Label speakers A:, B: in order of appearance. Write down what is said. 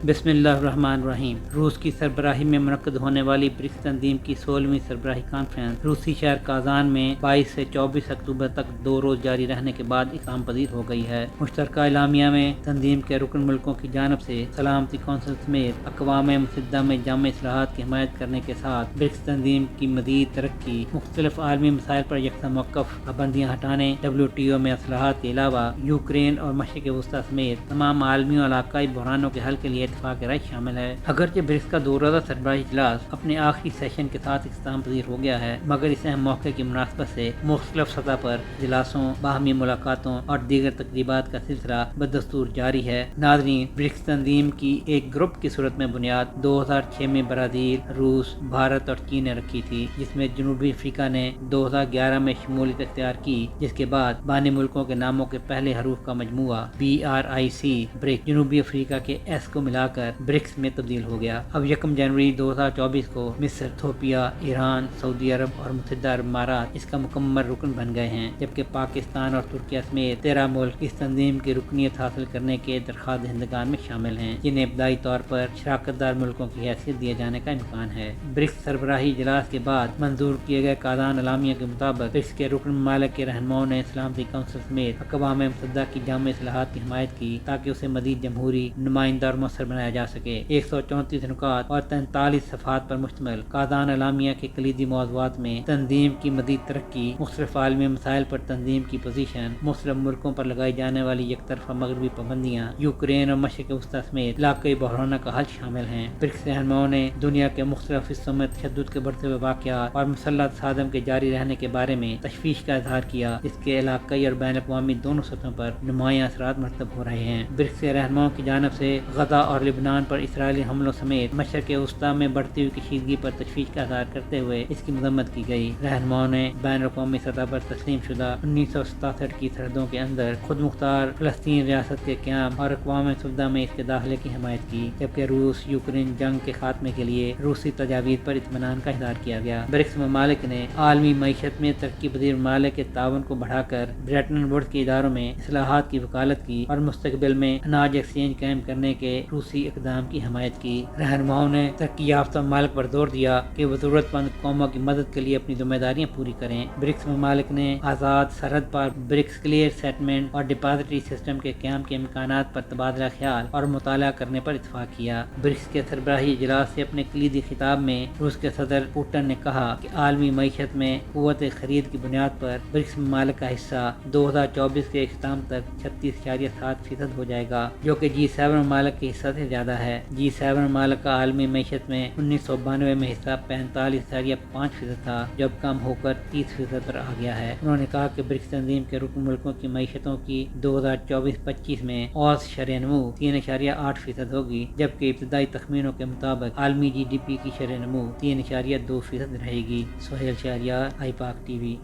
A: بسم اللہ الرحمن الرحیم۔ روس کی سربراہی میں منعقد ہونے والی برکس تنظیم کی 16ویں سربراہی کانفرنس روسی شہر کازان میں 22 سے 24 اکتوبر تک 2 روز جاری رہنے کے بعد اختتام پذیر ہو گئی ہے۔ مشترکہ اعلامیہ میں تنظیم کے رکن ملکوں کی جانب سے سلامتی کونسل سمیت اقوام متحدہ میں جامع اصلاحات کی حمایت کرنے کے ساتھ برکس تنظیم کی مزید ترقی، مختلف عالمی مسائل پر یکساں موقف، پابندیاں ہٹانے، WTO میں اصلاحات کے علاوہ یوکرین اور مشرق وسطیٰ سمیت تمام عالمی اور علاقائی بحرانوں کے حل کے لیے اتفاق رائے شامل ہے۔ اگرچہ برکس کا 2 روزہ سربراہی اجلاس اپنے آخری سیشن کے ساتھ اختتام پذیر ہو گیا ہے، مگر اس اہم موقع کی مناسبت سے مختلف سطح پر اجلاسوں، باہمی ملاقاتوں اور دیگر تقریبات کا سلسلہ بدستور جاری ہے۔ ناظرین، برکس تنظیم کی ایک گروپ کی صورت میں بنیاد 2006 میں برازیل، روس، بھارت اور چین نے رکھی تھی، جس میں جنوبی افریقہ نے 2011 میں شمولیت اختیار کی، جس کے بعد بانی ملکوں کے ناموں کے پہلے حروف کا مجموعہ BRIC برک جنوبی افریقہ کے ایس کو ملا کر برکس میں تبدیل ہو گیا۔ اب 1 جنوری 2024 کو مصر، ایتھوپیا، ایران، سعودی عرب اور متحدہ عرب امارات اس کا مکمل رکن بن گئے ہیں، جبکہ پاکستان اور ترکیہ سمیت 13 ملک اس تنظیم کی رکنیت حاصل کرنے کے درخواست دہندگان میں شامل ہیں، جنہیں ابتدائی طور پر شراکت دار ملکوں کی حیثیت دیے جانے کا امکان ہے۔ برکس سربراہی اجلاس کے بعد منظور کیے گئے کازان اعلامیہ کے مطابق برکس کے رکن ممالک کے رہنماؤں نے سلامتی کونسل سمیت اقوام متحدہ کی جامع اصلاحات کی حمایت کی تاکہ اسے مزید جمہوری، نمائندہ اور مؤثر بنایا جا سکے۔ 134 نکات اور 43 صفحات پر مشتمل کازان اعلامیہ کے کلیدی موضوعات میں تنظیم کی مزید ترقی، مختلف عالمی مسائل پر تنظیم کی پوزیشن، مختلف ملکوں پر لگائی جانے والی یک طرفہ مغربی پابندیاں، یوکرین اور مشرق وسطیٰ سمیت علاقائی بحرانوں کا حل شامل ہیں۔ برکس رہنماؤں نے دنیا کے مختلف حصوں میں تشدد کے بڑھتے ہوئے واقعات اور مسلح تصادم کے جاری رہنے کے بارے میں تشویش کا اظہار کیا، جس کے علاقائی اور بین الاقوامی دونوں سطحوں پر نمایاں اثرات مرتب ہو رہے ہیں۔ برکس کے رہنماؤں کی جانب سے غزہ اور لبنان پر اسرائیلی حملوں سمیت مشرق وسطیٰ میں بڑھتی ہوئی کشیدگی پر تشویش کا اظہار کرتے ہوئے اس کی مذمت کی گئی۔ رہنماؤں نے بین الاقوامی سطح پر تسلیم شدہ 1967 کی سرحدوں کے اندر خود مختار فلسطین ریاست کے قیام اور اقوام متحدہ میں اس کے داخلے کی حمایت کی، جبکہ روس یوکرین جنگ کے خاتمے کے لیے روسی تجاویز پر اطمینان کا اظہار کیا گیا۔ برکس ممالک نے عالمی معیشت میں ترقی پذیر ممالک کے تعاون کو بڑھا کر برٹن ووڈز کے اداروں میں اصلاحات کی وکالت کی اور مستقبل میں اناج ایکسچینج قائم کرنے کے روسی اقدام کی حمایت کی۔ رہنماؤں نے ترقی یافتہ ممالک پر زور دیا کہ وہ ضرورت مند قوموں کی مدد کے لیے اپنی ذمہ داریاں پوری کریں۔ برکس ممالک نے آزاد سرحد پر برکس کلیئر سیٹلمنٹ اور ڈپازٹری سسٹم کے قیام کے امکانات پر تبادلہ خیال اور مطالعہ کرنے پر اتفاق کیا۔ برکس کے سربراہی اجلاس سے اپنے کلیدی خطاب میں روس کے صدر پوٹن نے کہا کہ عالمی معیشت میں قوت خرید کی بنیاد پر برکس ممالک کا حصہ 2024 کے اختتام تک 36.7% ہو جائے گا، جو کہ G7 ممالک کے حصہ سے زیادہ ہے۔ G7 ممالک کا عالمی معیشت میں 1992 میں حصہ 45.5% تھا، جو اب کم ہو کر 30% پر آ گیا ہے۔ انہوں نے کہا کہ برکس تنظیم کے رکن ملکوں کی معیشتوں کی 2024-25 میں اوسط شرح نمو 3.8% ہوگی، جبکہ ابتدائی تخمینوں کے مطابق عالمی GDP کی شرح نمو 3.2% رہے گی۔ سہیل شہریار، آئی پاک TV۔